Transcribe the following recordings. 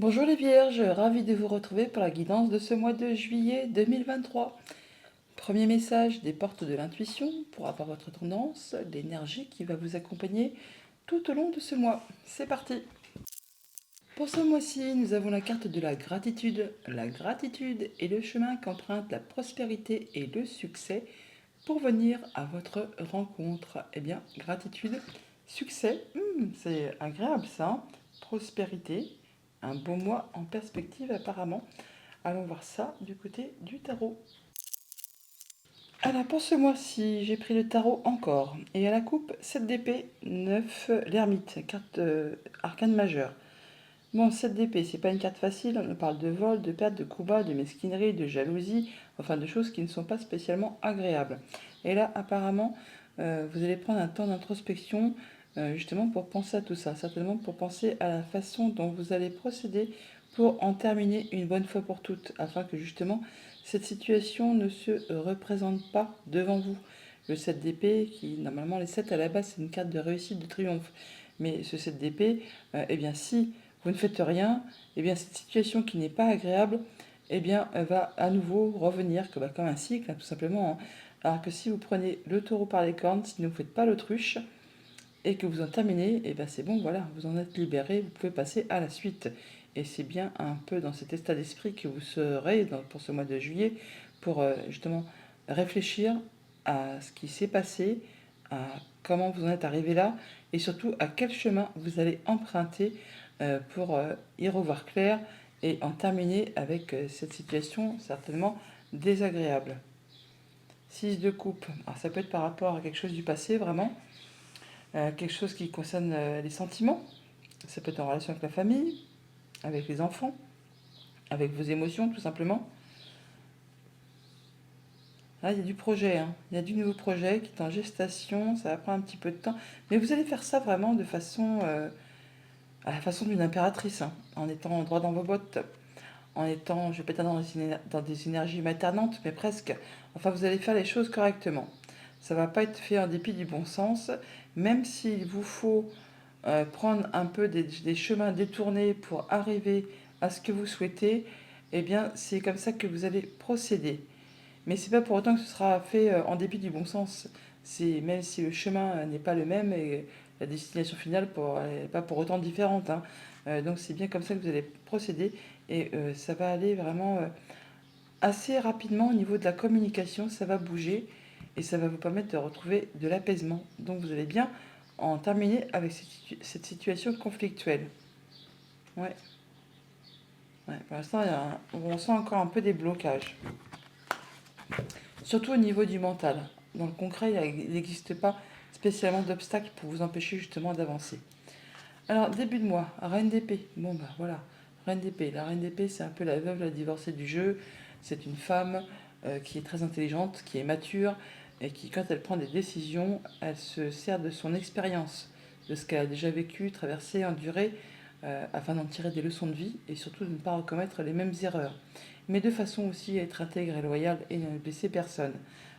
Bonjour les Vierges, ravi de vous retrouver pour la guidance de ce mois de juillet 2023. Premier message des portes de l'intuition pour avoir votre tendance, l'énergie qui va vous accompagner tout au long de ce mois. C'est parti. Pour ce mois-ci, nous avons la carte de la gratitude. La gratitude est le chemin qu'emprunte la prospérité et le succès pour venir à votre rencontre. Eh bien, gratitude, succès, c'est agréable ça, hein. Prospérité, un beau mois en perspective apparemment. Allons voir ça du côté du tarot. Alors pour ce mois-ci, j'ai pris le tarot encore. Et à la coupe, 7 d'épée, 9 l'ermite, carte arcane majeure. Bon, 7 d'épée, c'est pas une carte facile. On parle de vol, de perte, de combat, de mesquinerie, de jalousie, enfin de choses qui ne sont pas spécialement agréables. Et là, apparemment, vous allez prendre un temps d'introspection justement pour penser à tout ça. Certainement pour penser à la façon dont vous allez procéder pour en terminer une bonne fois pour toutes, afin que justement cette situation ne se représente pas devant vous. Le 7 d'épée, qui normalement les 7 à la base c'est une carte de réussite, de triomphe. Mais ce 7 d'épée, eh bien si vous ne faites rien, eh bien cette situation qui n'est pas agréable, eh bien elle va à nouveau revenir comme un cycle, hein, tout simplement, hein. Alors que si vous prenez le taureau par les cornes, si vous ne faites pas l'autruche et que vous en terminez, eh bien c'est bon, voilà, vous en êtes libéré, vous pouvez passer à la suite. Et c'est bien un peu dans cet état d'esprit que vous serez pour ce mois de juillet pour justement réfléchir à ce qui s'est passé, à comment vous en êtes arrivé là et surtout à quel chemin vous allez emprunter pour y revoir clair et en terminer avec cette situation certainement désagréable. 6 de coupe, alors ça peut être par rapport à quelque chose du passé vraiment, quelque chose qui concerne les sentiments, ça peut être en relation avec la famille, avec les enfants, avec vos émotions tout simplement. Là, il y a du projet, hein. Il y a du nouveau projet qui est en gestation, ça va prendre un petit peu de temps, mais vous allez faire ça vraiment de façon, à la façon d'une impératrice, hein, en étant droit dans vos bottes, en étant, je ne vais pas dire dans des énergies maternantes, mais presque. Enfin, vous allez faire les choses correctement. Ça ne va pas être fait en dépit du bon sens, même s'il vous faut prendre un peu des chemins détournés pour arriver à ce que vous souhaitez, eh bien, c'est comme ça que vous allez procéder. Mais c'est pas pour autant que ce sera fait en dépit du bon sens. C'est même si le chemin n'est pas le même et la destination finale n'est pas pour autant différente, hein. Donc c'est bien comme ça que vous allez procéder et ça va aller vraiment assez rapidement au niveau de la communication, ça va bouger et ça va vous permettre de retrouver de l'apaisement. Donc vous allez bien en terminer avec cette situation conflictuelle. Ouais, ouais. Pour l'instant, on sent encore un peu des blocages. Surtout au niveau du mental. Dans le concret, il n'existe pas spécialement d'obstacles pour vous empêcher justement d'avancer. Alors, début de mois, reine d'épée. Bon, bah voilà, reine d'épée. La reine d'épée, c'est un peu la veuve, la divorcée du jeu. C'est une femme qui est très intelligente, qui est mature, et qui, quand elle prend des décisions, elle se sert de son expérience, de ce qu'elle a déjà vécu, traversé, enduré, afin d'en tirer des leçons de vie, et surtout de ne pas recommettre les mêmes erreurs. Mais de façon aussi à être intègre et loyale et ne blesser personne.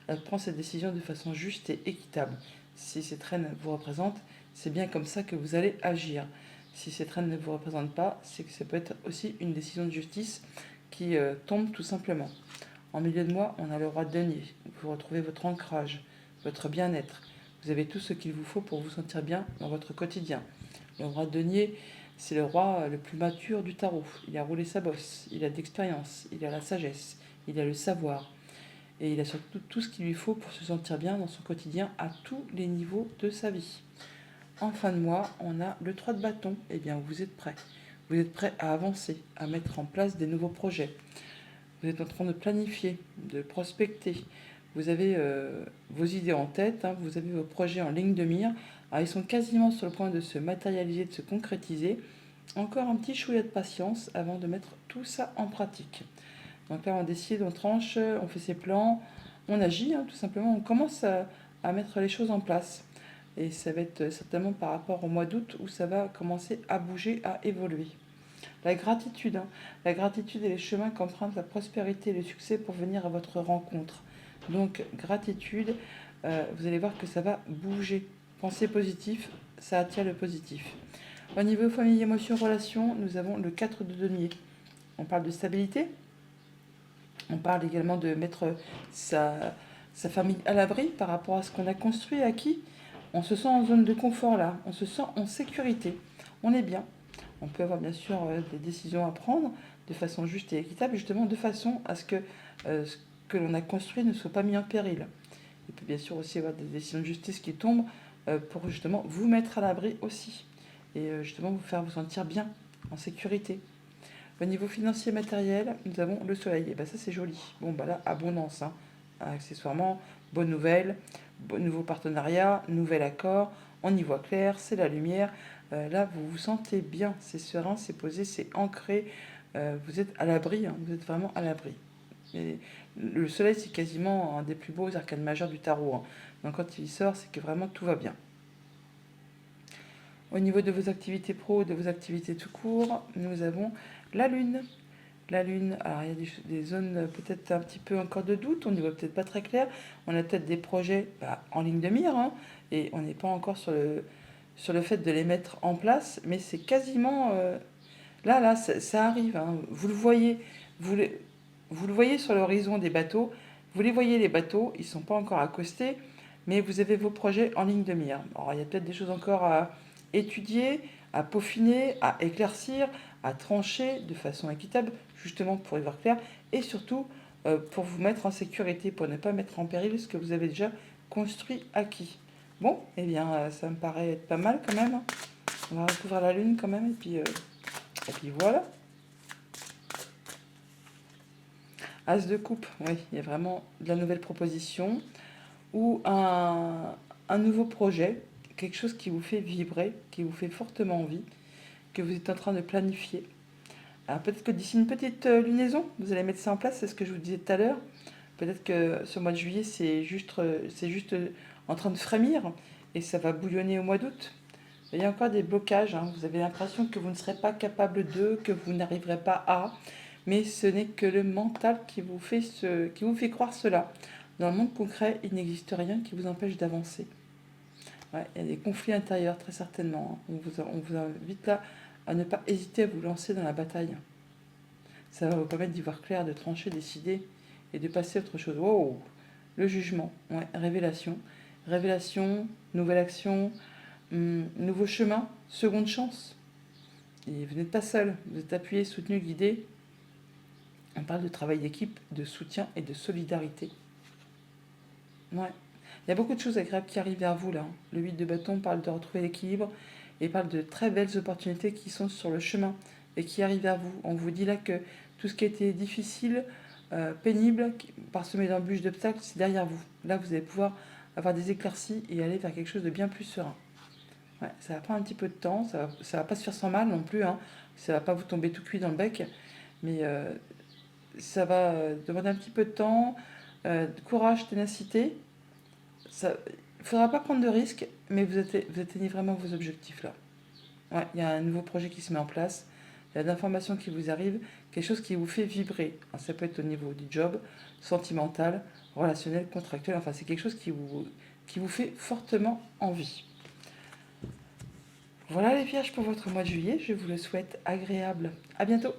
Elle prend ses décisions de façon juste et équitable. Si cette reine vous représente, c'est bien comme ça que vous allez agir. Si cette reine ne vous représente pas, c'est que ça peut être aussi une décision de justice qui tombe tout simplement. En milieu de mois, on a le roi de denier. Vous retrouvez votre ancrage, votre bien-être. Vous avez tout ce qu'il vous faut pour vous sentir bien dans votre quotidien. Le roi de denier, c'est le roi le plus mature du tarot. Il a roulé sa bosse, il a d'expérience, il a la sagesse, il a le savoir. Et il a surtout tout ce qu'il lui faut pour se sentir bien dans son quotidien à tous les niveaux de sa vie. En fin de mois, on a le 3 de bâton. Eh bien, vous êtes prêts. Vous êtes prêts à avancer, à mettre en place des nouveaux projets. Vous êtes en train de planifier, de prospecter. Vous avez vos idées en tête, hein, vous avez vos projets en ligne de mire. Alors, ils sont quasiment sur le point de se matérialiser, de se concrétiser. Encore un petit chouïa de patience avant de mettre tout ça en pratique. Donc là, on décide, on tranche, on fait ses plans, on agit, hein, tout simplement. On commence à mettre les choses en place. Et ça va être certainement par rapport au mois d'août où ça va commencer à bouger, à évoluer. La gratitude, hein. La gratitude est les chemins qu'emprunte la prospérité et le succès pour venir à votre rencontre. Donc gratitude, vous allez voir que ça va bouger. Pensez positif, ça attire le positif. Au niveau famille, émotions, relations, nous avons le 4 de denier. On parle de stabilité. On parle également de mettre sa famille à l'abri par rapport à ce qu'on a construit et acquis. On se sent en zone de confort là, on se sent en sécurité, on est bien. On peut avoir bien sûr des décisions à prendre de façon juste et équitable, justement de façon à ce que l'on a construit ne soit pas mis en péril. Il peut bien sûr aussi y avoir des décisions de justice qui tombent pour justement vous mettre à l'abri aussi et justement vous faire vous sentir bien, en sécurité. Au niveau financier matériel, nous avons le soleil. Et ben ça c'est joli. Bon bah là, abondance, hein. Accessoirement, bonne nouvelle, nouveau partenariat, nouvel accord, on y voit clair, c'est la lumière. Là, vous vous sentez bien, c'est serein, c'est posé, c'est ancré. Vous êtes à l'abri, hein, vous êtes vraiment à l'abri. Et le soleil, c'est quasiment un des plus beaux arcanes majeurs du tarot, hein. Donc quand il sort, c'est que vraiment tout va bien. Au niveau de vos activités pro, de vos activités tout court, nous avons la Lune. La Lune, alors il y a des zones peut-être un petit peu encore de doute, on n'y voit peut-être pas très clair. On a peut-être des projets en ligne de mire, hein, et on n'est pas encore sur le fait de les mettre en place, mais c'est quasiment... là, ça arrive, hein. Vous le voyez, vous le, vous le voyez sur l'horizon des bateaux, vous les voyez les bateaux, ils ne sont pas encore accostés, mais vous avez vos projets en ligne de mire. Alors il y a peut-être des choses encore à étudier, à peaufiner, à éclaircir, à trancher de façon équitable, justement pour y voir clair, et surtout pour vous mettre en sécurité, pour ne pas mettre en péril ce que vous avez déjà construit, acquis. Bon, eh bien, ça me paraît être pas mal quand même. On va recouvrir la lune quand même, et puis voilà. As de coupe, oui, il y a vraiment de la nouvelle proposition ou un nouveau projet, quelque chose qui vous fait vibrer, qui vous fait fortement envie, que vous êtes en train de planifier. Alors peut-être que d'ici une petite lunaison, vous allez mettre ça en place, c'est ce que je vous disais tout à l'heure. Peut-être que ce mois de juillet, c'est juste en train de frémir et ça va bouillonner au mois d'août. Il y a encore des blocages, hein. Vous avez l'impression que vous ne serez pas capable de, que vous n'arriverez pas à, mais ce n'est que le mental qui vous fait croire cela. Dans le monde concret, il n'existe rien qui vous empêche d'avancer. Ouais, il y a des conflits intérieurs, très certainement, hein. On vous invite là à ne pas hésiter à vous lancer dans la bataille. Ça va vous permettre d'y voir clair, de trancher, décider et de passer à autre chose. Wow! Le jugement, ouais, révélation. Révélation, nouvelle action, nouveau chemin, seconde chance. Et vous n'êtes pas seul, vous êtes appuyé, soutenu, guidé. On parle de travail d'équipe, de soutien et de solidarité. Ouais. Il y a beaucoup de choses agréables qui arrivent vers vous là, hein. Le 8 de bâton parle de retrouver l'équilibre et parle de très belles opportunités qui sont sur le chemin et qui arrivent vers vous. On vous dit là que tout ce qui a été difficile, pénible, parsemé d'embûches, d'obstacles, c'est derrière vous. Là, vous allez pouvoir avoir des éclaircies et aller vers quelque chose de bien plus serein. Ouais, ça va prendre un petit peu de temps, ça va pas se faire sans mal non plus, hein. Ça va pas vous tomber tout cuit dans le bec, mais ça va demander un petit peu de temps, de courage, ténacité. Il ne faudra pas prendre de risques, mais vous atteignez vraiment vos objectifs là. Ouais, il y a un nouveau projet qui se met en place, il y a d'informations qui vous arrivent, quelque chose qui vous fait vibrer. Alors, ça peut être au niveau du job, sentimental, relationnel, contractuel, enfin c'est quelque chose qui vous fait fortement envie. Voilà les vierges pour votre mois de juillet, je vous le souhaite agréable. À bientôt.